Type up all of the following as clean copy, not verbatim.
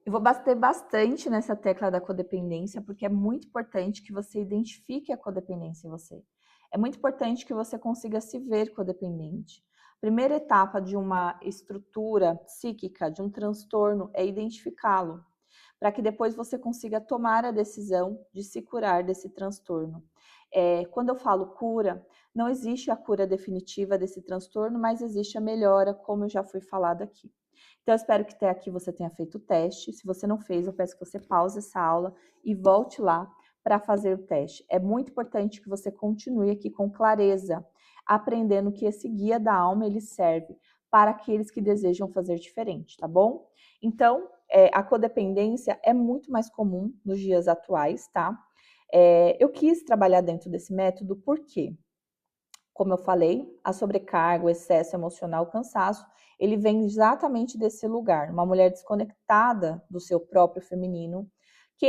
Eu vou bater bastante nessa tecla da codependência, porque é muito importante que você identifique a codependência em você. É muito importante que você consiga se ver codependente. A primeira etapa de uma estrutura psíquica, de um transtorno, é identificá-lo, para que depois você consiga tomar a decisão de se curar desse transtorno. Quando eu falo cura, não existe a cura definitiva desse transtorno, mas existe a melhora, como eu já fui falado aqui. Então, eu espero que até aqui você tenha feito o teste. Se você não fez, eu peço que você pause essa aula e volte lá para fazer o teste. É muito importante que você continue aqui com clareza, aprendendo que esse guia da alma ele serve para aqueles que desejam fazer diferente, tá bom? Então, a codependência é muito mais comum nos dias atuais, tá? Eu quis trabalhar dentro desse método porque, como eu falei, a sobrecarga, o excesso emocional, o cansaço, ele vem exatamente desse lugar. Uma mulher desconectada do seu próprio feminino.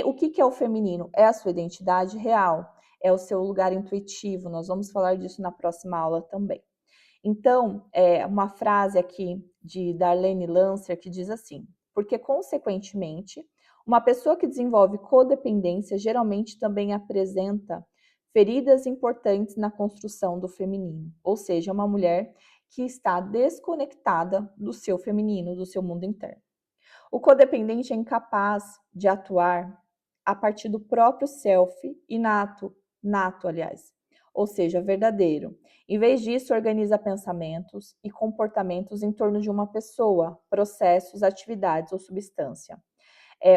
O que é o feminino? É a sua identidade real, é o seu lugar intuitivo. Nós vamos falar disso na próxima aula também. Então, uma frase aqui de Darlene Lancer que diz assim: porque, consequentemente, uma pessoa que desenvolve codependência geralmente também apresenta feridas importantes na construção do feminino, ou seja, uma mulher que está desconectada do seu feminino, do seu mundo interno. O codependente é incapaz de atuar a partir do próprio self nato, aliás, ou seja, verdadeiro. Em vez disso, organiza pensamentos e comportamentos em torno de uma pessoa, processos, atividades ou substância.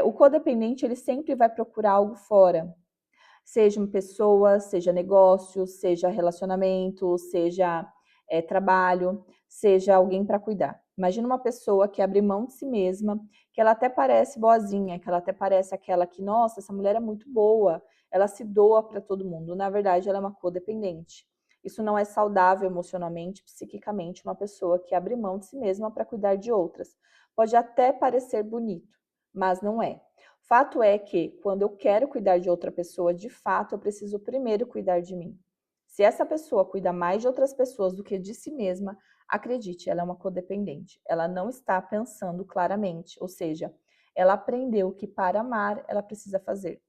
O codependente ele sempre vai procurar algo fora, seja uma pessoa, seja negócio, seja relacionamento, seja trabalho, seja alguém para cuidar. Imagina uma pessoa que abre mão de si mesma, que ela até parece boazinha, que ela até parece aquela que, nossa, essa mulher é muito boa, ela se doa para todo mundo. Na verdade, ela é uma codependente. Isso não é saudável emocionalmente, psiquicamente, uma pessoa que abre mão de si mesma para cuidar de outras. Pode até parecer bonito, mas não é. Fato é que, quando eu quero cuidar de outra pessoa, de fato, eu preciso primeiro cuidar de mim. Se essa pessoa cuida mais de outras pessoas do que de si mesma, acredite, ela é uma codependente. Ela não está pensando claramente, ou seja, ela aprendeu que para amar, ela precisa fazer.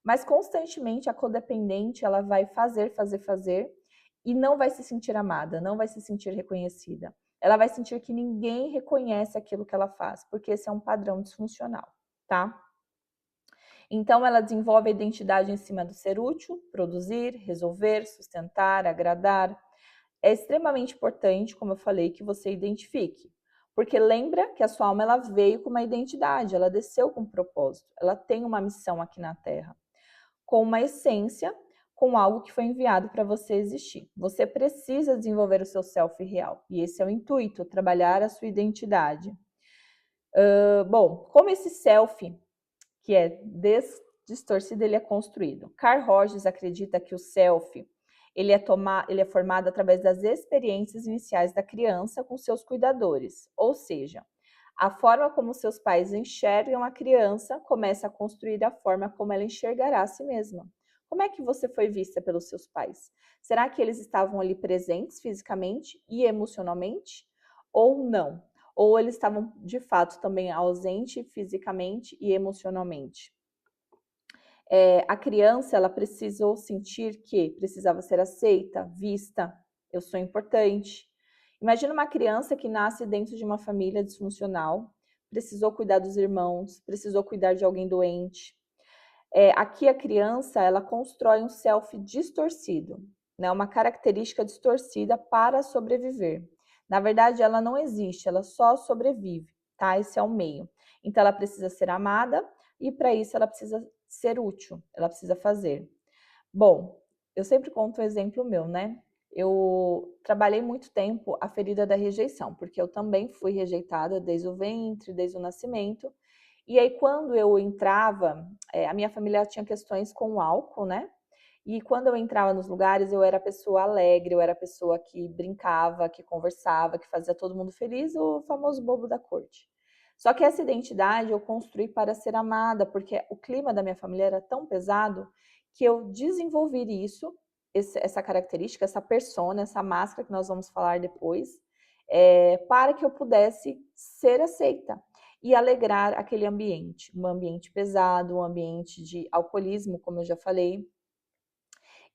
Mas constantemente a codependente, ela vai fazer e não vai se sentir amada, não vai se sentir reconhecida. Ela vai sentir que ninguém reconhece aquilo que ela faz, porque esse é um padrão disfuncional, tá? Então, ela desenvolve a identidade em cima do ser útil, produzir, resolver, sustentar, agradar. É extremamente importante, como eu falei, que você identifique. Porque lembra que a sua alma ela veio com uma identidade, ela desceu com um propósito, ela tem uma missão aqui na Terra, com uma essência, com algo que foi enviado para você existir. Você precisa desenvolver o seu self real, e esse é o intuito, trabalhar a sua identidade. Bom, como esse self que é distorcido, ele é construído. Carl Rogers acredita que o self ele é formado através das experiências iniciais da criança com seus cuidadores, ou seja, a forma como seus pais enxergam a criança começa a construir a forma como ela enxergará a si mesma. Como é que você foi vista pelos seus pais? Será que eles estavam ali presentes fisicamente e emocionalmente? Ou não? Ou eles estavam de fato também ausentes fisicamente e emocionalmente? A criança ela precisou sentir que precisava ser aceita, vista, eu sou importante. Imagina uma criança que nasce dentro de uma família disfuncional, precisou cuidar dos irmãos, precisou cuidar de alguém doente. Aqui a criança ela constrói um self distorcido, né? Uma característica distorcida para sobreviver. Na verdade, ela não existe, ela só sobrevive, tá? Esse é o meio. Então, ela precisa ser amada e para isso ela precisa ser útil, ela precisa fazer. Bom, eu sempre conto um exemplo meu, né? Eu trabalhei muito tempo a ferida da rejeição, porque eu também fui rejeitada desde o ventre, desde o nascimento. E aí, quando eu entrava, a minha família tinha questões com o álcool, né? E quando eu entrava nos lugares, eu era a pessoa alegre, eu era a pessoa que brincava, que conversava, que fazia todo mundo feliz, o famoso bobo da corte. Só que essa identidade eu construí para ser amada, porque o clima da minha família era tão pesado que eu desenvolvi isso, essa característica, essa persona, essa máscara que nós vamos falar depois, para que eu pudesse ser aceita. e alegrar aquele ambiente, um ambiente pesado, um ambiente de alcoolismo, como eu já falei,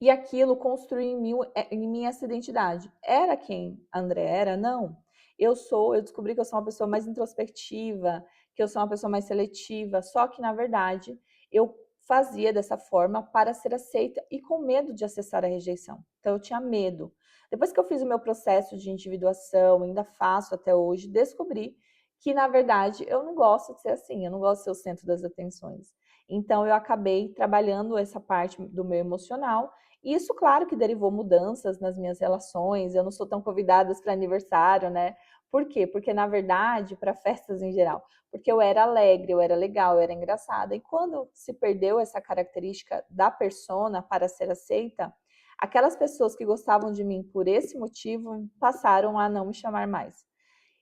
e aquilo construiu em mim essa identidade. Era quem a André era? Não. Eu descobri que eu sou uma pessoa mais introspectiva, que eu sou uma pessoa mais seletiva, só que na verdade eu fazia dessa forma para ser aceita e com medo de acessar a rejeição. Então eu tinha medo. Depois que eu fiz o meu processo de individuação, ainda faço até hoje, descobri que na verdade eu não gosto de ser assim, eu não gosto de ser o centro das atenções. Então eu acabei trabalhando essa parte do meu emocional e isso, claro, que derivou mudanças nas minhas relações. Eu não sou tão convidada para aniversário, né? Por quê? Porque, na verdade, para festas em geral, porque eu era alegre, eu era legal, eu era engraçada. E quando se perdeu essa característica da persona para ser aceita, aquelas pessoas que gostavam de mim por esse motivo passaram a não me chamar mais.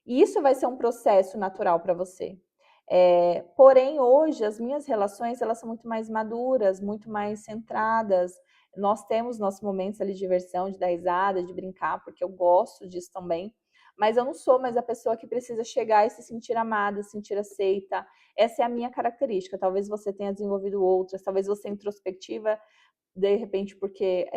E isso vai ser um processo natural para você. Porém, hoje, as minhas relações, elas são muito mais maduras, muito mais centradas. Nós temos nossos momentos ali de diversão, de dar risada, de brincar, porque eu gosto disso também. Mas eu não sou mais a pessoa que precisa chegar e se sentir amada, se sentir aceita. Essa é a minha característica. Talvez você tenha desenvolvido outras, talvez você introspectiva de repente porque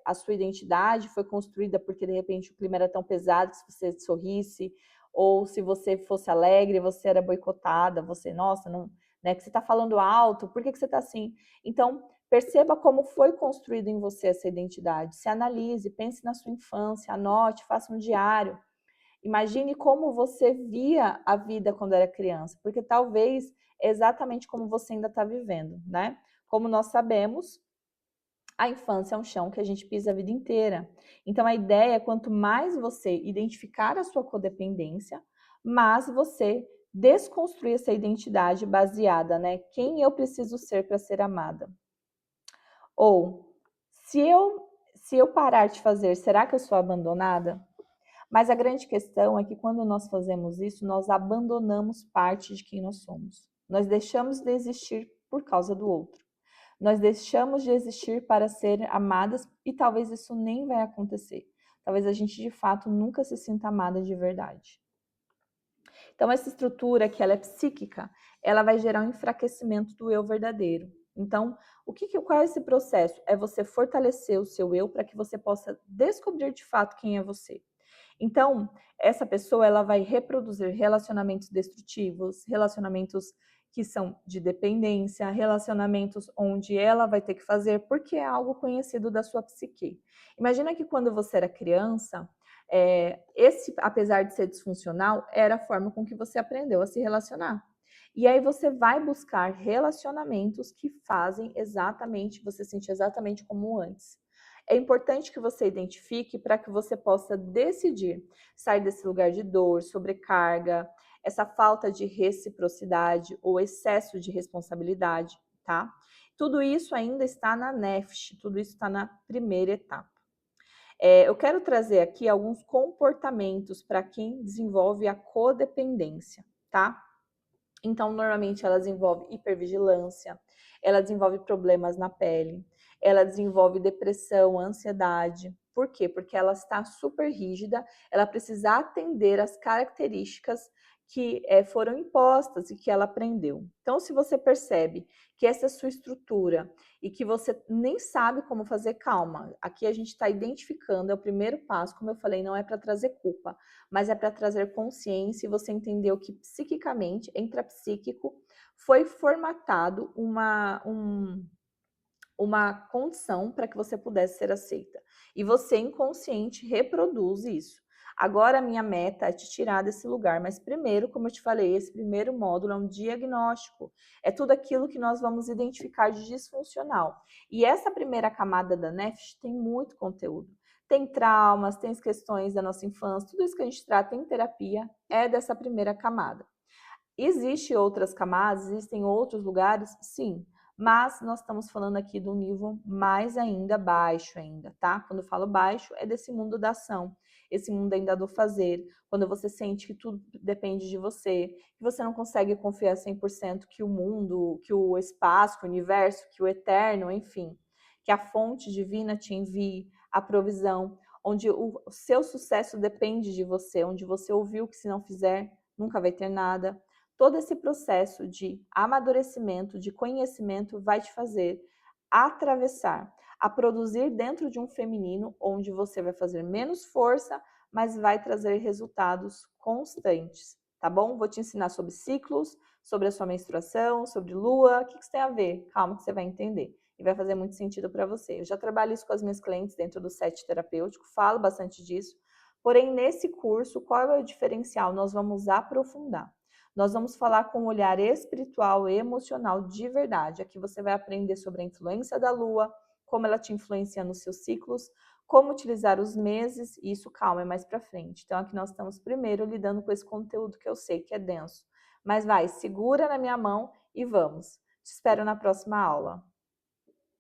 a sua identidade foi construída porque de repente o clima era tão pesado que se você sorrisse, ou se você fosse alegre, você era boicotada, você, nossa, não, né, que você está falando alto, por que você está assim? Então, perceba como foi construído em você essa identidade, se analise, pense na sua infância, anote, faça um diário, imagine como você via a vida quando era criança, porque talvez é exatamente como você ainda está vivendo, né? Como nós sabemos, a infância é um chão que a gente pisa a vida inteira. Então, a ideia é quanto mais você identificar a sua codependência, mais você desconstruir essa identidade baseada, né? Quem eu preciso ser para ser amada? Ou, se eu parar de fazer, será que eu sou abandonada? Mas a grande questão é que quando nós fazemos isso, nós abandonamos parte de quem nós somos. Nós deixamos de existir por causa do outro. Nós deixamos de existir para ser amadas e talvez isso nem vai acontecer. Talvez a gente de fato nunca se sinta amada de verdade. Então essa estrutura que ela é psíquica, ela vai gerar um enfraquecimento do eu verdadeiro. Então, qual é esse processo? É você fortalecer o seu eu para que você possa descobrir de fato quem é você. Então, essa pessoa ela vai reproduzir relacionamentos destrutivos, relacionamentos que são de dependência, relacionamentos onde ela vai ter que fazer porque é algo conhecido da sua psique. Imagina que quando você era criança, apesar de ser disfuncional, era a forma com que você aprendeu a se relacionar. E aí você vai buscar relacionamentos que fazem exatamente, você sentir exatamente como antes. É importante que você identifique para que você possa decidir sair desse lugar de dor, sobrecarga, essa falta de reciprocidade ou excesso de responsabilidade, tá? Tudo isso ainda está na NEFST, tudo isso está na primeira etapa. Eu quero trazer aqui alguns comportamentos para quem desenvolve a codependência, tá? Então, normalmente ela desenvolve hipervigilância, ela desenvolve problemas na pele, ela desenvolve depressão, ansiedade. Por quê? Porque ela está super rígida, ela precisa atender às características que foram impostas e que ela aprendeu. Então, se você percebe que essa é a sua estrutura e que você nem sabe como fazer, calma. Aqui a gente está identificando, é o primeiro passo, como eu falei, não é para trazer culpa, mas é para trazer consciência e você entendeu que psiquicamente, intrapsíquico, foi formatado uma condição para que você pudesse ser aceita. E você, inconsciente, reproduz isso. Agora, a minha meta é te tirar desse lugar, mas primeiro, como eu te falei, esse primeiro módulo é um diagnóstico. É tudo aquilo que nós vamos identificar de disfuncional. E essa primeira camada da NEFST tem muito conteúdo. Tem traumas, tem as questões da nossa infância, tudo isso que a gente trata em terapia é dessa primeira camada. Existem outras camadas, existem outros lugares? Sim, mas nós estamos falando aqui do nível mais ainda baixo ainda, tá? Quando eu falo baixo, é desse mundo da ação, esse mundo ainda do fazer, quando você sente que tudo depende de você, que você não consegue confiar 100% que o mundo, que o espaço, que o universo, que o eterno, enfim, que a fonte divina te envie a provisão, onde o seu sucesso depende de você, onde você ouviu que se não fizer, nunca vai ter nada. Todo esse processo de amadurecimento, de conhecimento, vai te fazer atravessar, a produzir dentro de um feminino, onde você vai fazer menos força, mas vai trazer resultados constantes, tá bom? Vou te ensinar sobre ciclos, sobre a sua menstruação, sobre lua, o que isso tem a ver? Calma que você vai entender e vai fazer muito sentido para você. Eu já trabalho isso com as minhas clientes dentro do set terapêutico, falo bastante disso, porém nesse curso, qual é o diferencial? Nós vamos aprofundar. Nós vamos falar com um olhar espiritual e emocional de verdade. Aqui você vai aprender sobre a influência da lua, como ela te influencia nos seus ciclos, como utilizar os meses, e isso, calma, é mais para frente. Então aqui nós estamos primeiro lidando com esse conteúdo que eu sei que é denso. Mas vai, segura na minha mão e vamos. Te espero na próxima aula.